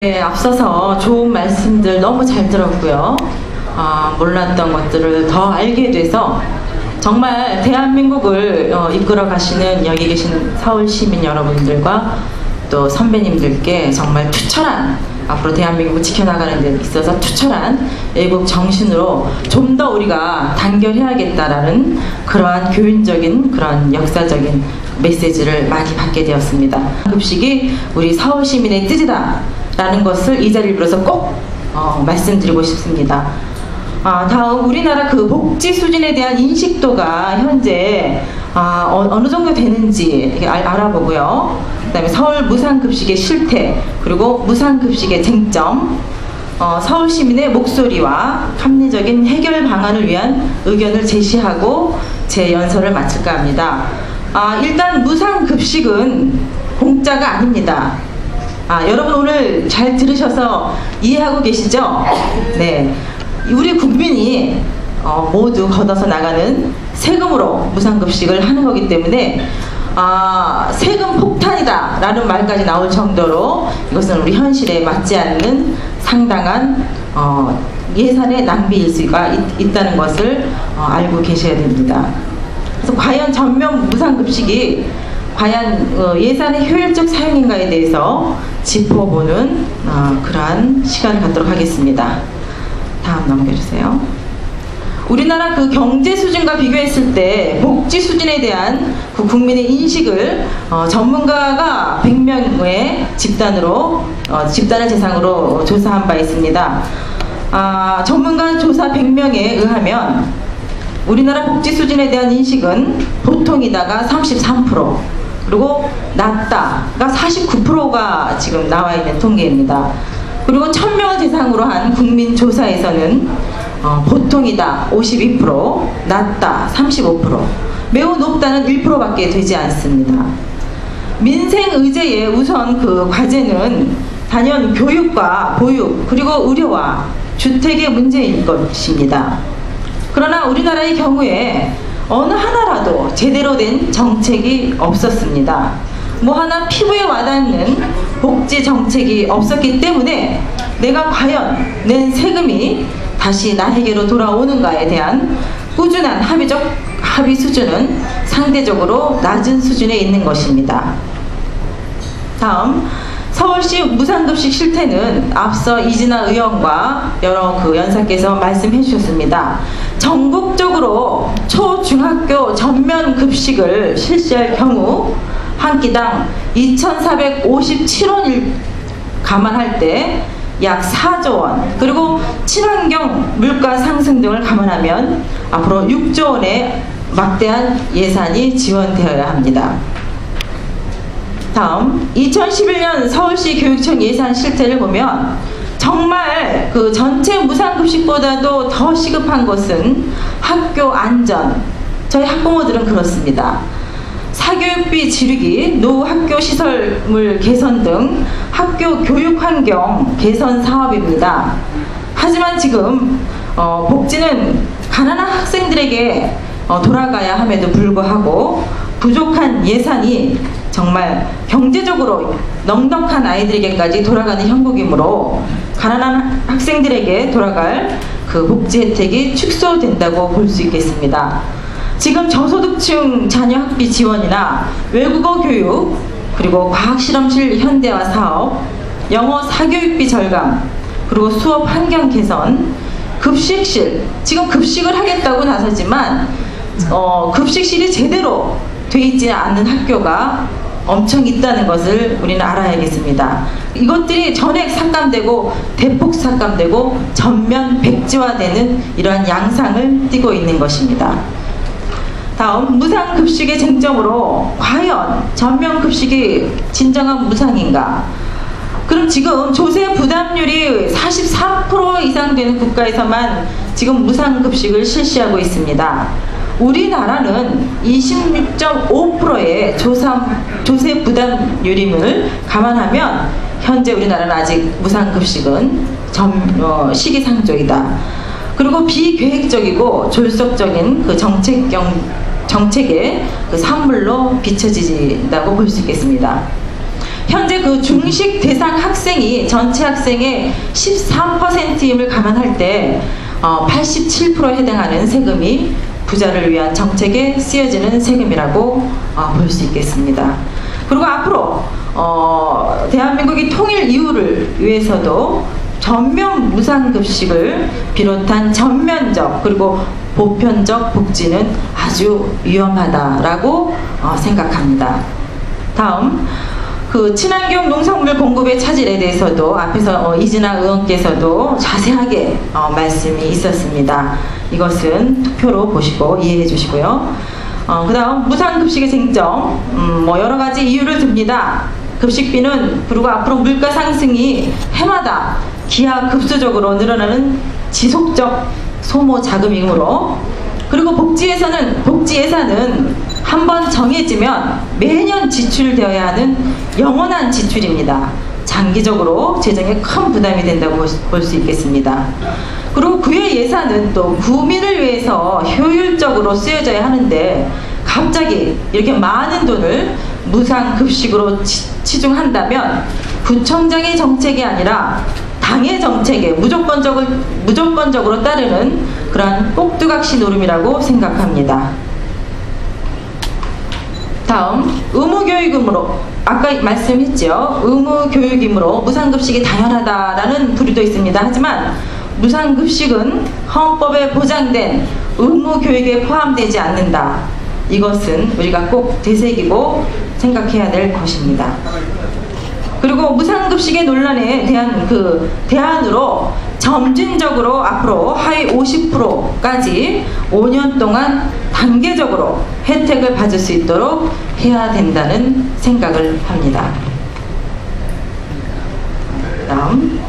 네, 앞서서 좋은 말씀들 너무 잘 들었고요. 몰랐던 것들을 더 알게 돼서 정말 대한민국을 이끌어 가시는 여기 계신 서울 시민 여러분들과 또 선배님들께 정말 투철한, 앞으로 대한민국을 지켜나가는 데 있어서 투철한 애국 정신으로 좀 더 우리가 단결해야겠다라는 그러한 교훈적인, 그런 역사적인 메시지를 많이 받게 되었습니다. 급식이 우리 서울 시민의 뜻이다 라는 것을 이 자리를 빌어서 꼭 말씀드리고 싶습니다. 다음 우리나라 그 복지 수준에 대한 인식도가 현재 어느 정도 되는지 알아보고요. 그 다음에 서울 무상급식의 실태, 그리고 무상급식의 쟁점, 서울 시민의 목소리와 합리적인 해결 방안을 위한 의견을 제시하고 제 연설을 마칠까 합니다. 일단 무상급식은 공짜가 아닙니다. 여러분 오늘 잘 들으셔서 이해하고 계시죠? 네, 우리 국민이 모두 걷어서 나가는 세금으로 무상급식을 하는 거기 때문에 세금 폭탄이다 라는 말까지 나올 정도로 이것은 우리 현실에 맞지 않는 상당한 예산의 낭비일 수가 있다는 것을 알고 계셔야 됩니다. 그래서 과연 전면 무상급식이 과연 예산의 효율적 사용인가에 대해서 짚어보는 그러한 시간을 갖도록 하겠습니다. 다음 넘겨주세요. 우리나라 그 경제 수준과 비교했을 때 복지 수준에 대한 그 국민의 인식을 전문가가 100명의 집단을 대상으로 조사한 바 있습니다. 전문가 조사 100명에 의하면 우리나라 복지 수준에 대한 인식은 보통이다가 33%, 그리고 낮다가 49%가 지금 나와 있는 통계입니다. 그리고 1000명을 대상으로 한 국민조사에서는 보통이다 52%, 낮다 35%, 매우 높다는 1%밖에 되지 않습니다. 민생의제의 우선 그 과제는 단연 교육과 보육, 그리고 의료와 주택의 문제인 것입니다. 그러나 우리나라의 경우에 어느 하나라도 제대로 된 정책이 없었습니다. 뭐 하나 피부에 와닿는 복지 정책이 없었기 때문에 내가 과연 낸 세금이 다시 나에게로 돌아오는가에 대한 꾸준한 합의 수준은 상대적으로 낮은 수준에 있는 것입니다. 다음, 서울시 무상급식 실태는 앞서 이진아 의원과 여러 그 연사께서 말씀해 주셨습니다. 전국적으로 초중학교 전면 급식을 실시할 경우 한 끼당 2,457원을 감안할 때 약 4조 원, 그리고 친환경 물가 상승 등을 감안하면 앞으로 6조 원의 막대한 예산이 지원되어야 합니다. 다음, 2011년 서울시 교육청 예산 실태를 보면 정말 그 전체 무상급식보다도 더 시급한 것은 학교 안전, 저희 학부모들은 그렇습니다. 사교육비 지르기, 노후 학교 시설물 개선 등 학교 교육 환경 개선 사업입니다. 하지만 지금 복지는 가난한 학생들에게 돌아가야 함에도 불구하고 부족한 예산이 정말 경제적으로 넉넉한 아이들에게까지 돌아가는 형국이므로 가난한 학생들에게 돌아갈 그 복지 혜택이 축소된다고 볼 수 있겠습니다. 지금 저소득층 자녀 학비 지원이나 외국어 교육, 그리고 과학실험실 현대화 사업, 영어 사교육비 절감, 그리고 수업 환경 개선, 급식실, 지금 급식을 하겠다고 나서지만 급식실이 제대로 돼 있지 않는 학교가 엄청 있다는 것을 우리는 알아야겠습니다. 이것들이 전액 삭감되고 대폭 삭감되고 전면 백지화되는 이러한 양상을 띠고 있는 것입니다. 다음, 무상급식의 쟁점으로 과연 전면급식이 진정한 무상인가? 그럼 지금 조세 부담률이 44% 이상 되는 국가에서만 지금 무상급식을 실시하고 있습니다. 우리나라는 26.5%의 조세 부담률임을 감안하면 현재 우리나라는 아직 무상급식은 시기상조이다. 그리고 비계획적이고 졸속적인 그 정책의 그 산물로 비춰진다고 볼 수 있겠습니다. 현재 그 중식 대상 학생이 전체 학생의 13%임을 감안할 때 87%에 해당하는 세금이 부자를 위한 정책에 쓰여지는 세금이라고 볼 수 있겠습니다. 그리고 앞으로 대한민국이 통일 이후를 위해서도 전면 무상급식을 비롯한 전면적 그리고 보편적 복지는 아주 위험하다라고 생각합니다. 다음, 그 친환경 농산물 공급의 차질에 대해서도 앞에서 이진아 의원께서도 자세하게 말씀이 있었습니다. 이것은 투표로 보시고 이해해 주시고요. 그 다음 무상급식의 쟁점, 여러 가지 이유를 듭니다. 급식비는 그리고 앞으로 물가 상승이 해마다 기하급수적으로 늘어나는 지속적 소모 자금이므로, 그리고 복지 예산은 한번 정해지면 매년 지출되어야 하는 영원한 지출입니다. 장기적으로 재정에 큰 부담이 된다고 볼 수 있겠습니다. 그리고 그의 예산은 또 구민을 위해서 효율적으로 쓰여져야 하는데 갑자기 이렇게 많은 돈을 무상급식으로 치중한다면 구청장의 정책이 아니라 당의 정책에 무조건적으로 따르는 그러한 꼭두각시 노름이라고 생각합니다. 다음, 의무교육이므로, 아까 말씀했죠. 의무교육이므로 무상급식이 당연하다라는 부류도 있습니다. 하지만 무상급식은 헌법에 보장된 의무교육에 포함되지 않는다. 이것은 우리가 꼭 되새기고 생각해야 될 것입니다. 그리고 무상급식의 논란에 대한 대안으로 점진적으로 앞으로 하위 50%까지 5년 동안 단계적으로 혜택을 받을 수 있도록 해야 된다는 생각을 합니다. 다음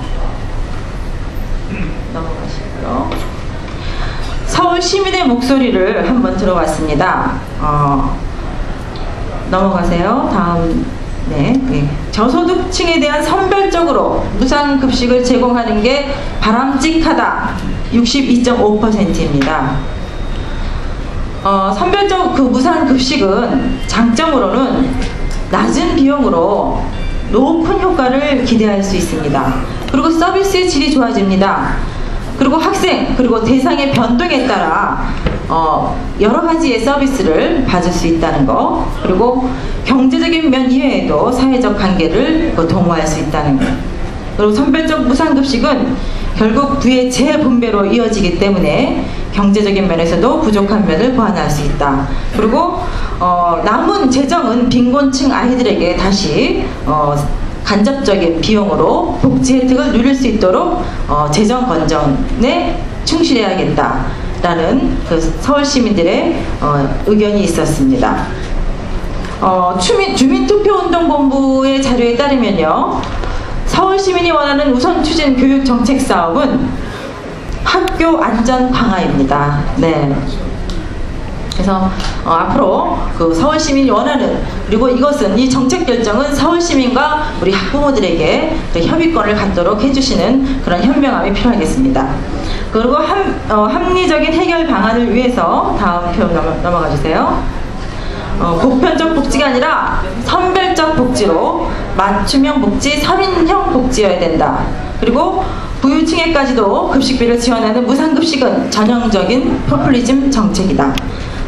넘어가시고요. 서울 시민의 목소리를 한번 들어봤습니다. 넘어가세요. 다음. 네. 저소득층에 대한 선별적으로 무상급식을 제공하는 게 바람직하다. 62.5%입니다. 선별적 그 무상급식은 장점으로는 낮은 비용으로 높은 효과를 기대할 수 있습니다. 그리고 서비스의 질이 좋아집니다. 그리고 학생, 그리고 대상의 변동에 따라 여러 가지의 서비스를 받을 수 있다는 거, 그리고 경제적인 면 이외에도 사회적 관계를 도모할 수 있다는 것, 그리고 선별적 무상급식은 결국 부의 재분배로 이어지기 때문에 경제적인 면에서도 부족한 면을 보완할 수 있다. 그리고 남은 재정은 빈곤층 아이들에게 다시 간접적인 비용으로 복지 혜택을 누릴 수 있도록 재정 건전에 충실해야겠다라는 그 서울 시민들의 의견이 있었습니다. 주민투표운동본부의 자료에 따르면요, 서울 시민이 원하는 우선 추진 교육 정책 사업은 학교 안전 강화입니다. 네. 그래서 앞으로 그 서울 시민이 원하는, 그리고 이 정책 결정은 서울 시민과 우리 학부모들에게 협의권을 갖도록 해주시는 그런 현명함이 필요하겠습니다. 그리고 합리적인 해결 방안을 위해서 다음 표 넘어가 주세요. 보편적 복지가 아니라 선별적 복지로 맞춤형 복지, 서민형 복지여야 된다. 그리고 부유층에까지도 급식비를 지원하는 무상급식은 전형적인 포퓰리즘 정책이다.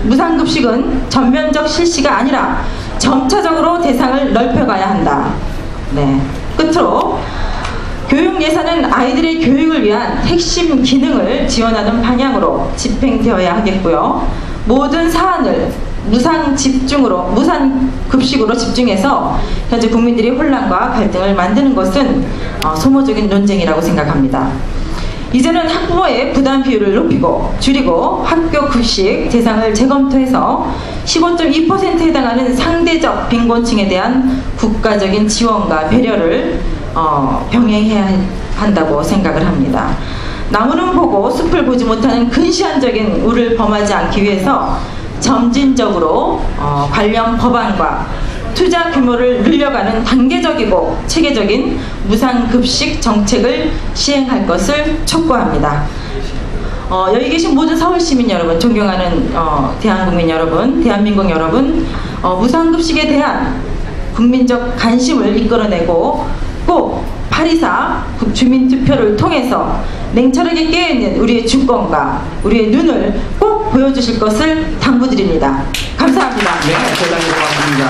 무상급식은 전면적 실시가 아니라 점차적으로 대상을 넓혀가야 한다. 네. 끝으로 교육 예산은 아이들의 교육을 위한 핵심 기능을 지원하는 방향으로 집행되어야 하겠고요. 모든 사안을 무상급식으로 집중해서 현재 국민들이 혼란과 갈등을 만드는 것은 소모적인 논쟁이라고 생각합니다. 이제는 학부모의 부담 비율을 줄이고 학교 급식 대상을 재검토해서 15.2%에 해당하는 상대적 빈곤층에 대한 국가적인 지원과 배려를 병행해야 한다고 생각을 합니다. 나무는 보고 숲을 보지 못하는 근시안적인 우를 범하지 않기 위해서 점진적으로 관련 법안과 투자 규모를 늘려가는 단계적이고 체계적인 무상급식 정책을 시행할 것을 촉구합니다. 여기 계신 모든 서울시민 여러분, 존경하는 대한국민 여러분, 대한민국 여러분, 무상급식에 대한 국민적 관심을 이끌어내고 꼭 8.24 주민투표를 통해서 냉철하게 깨어있는 우리의 주권과 우리의 눈을 꼭 보여주실 것을 당부드립니다. 감사합니다. 네, 대단히 고맙습니다.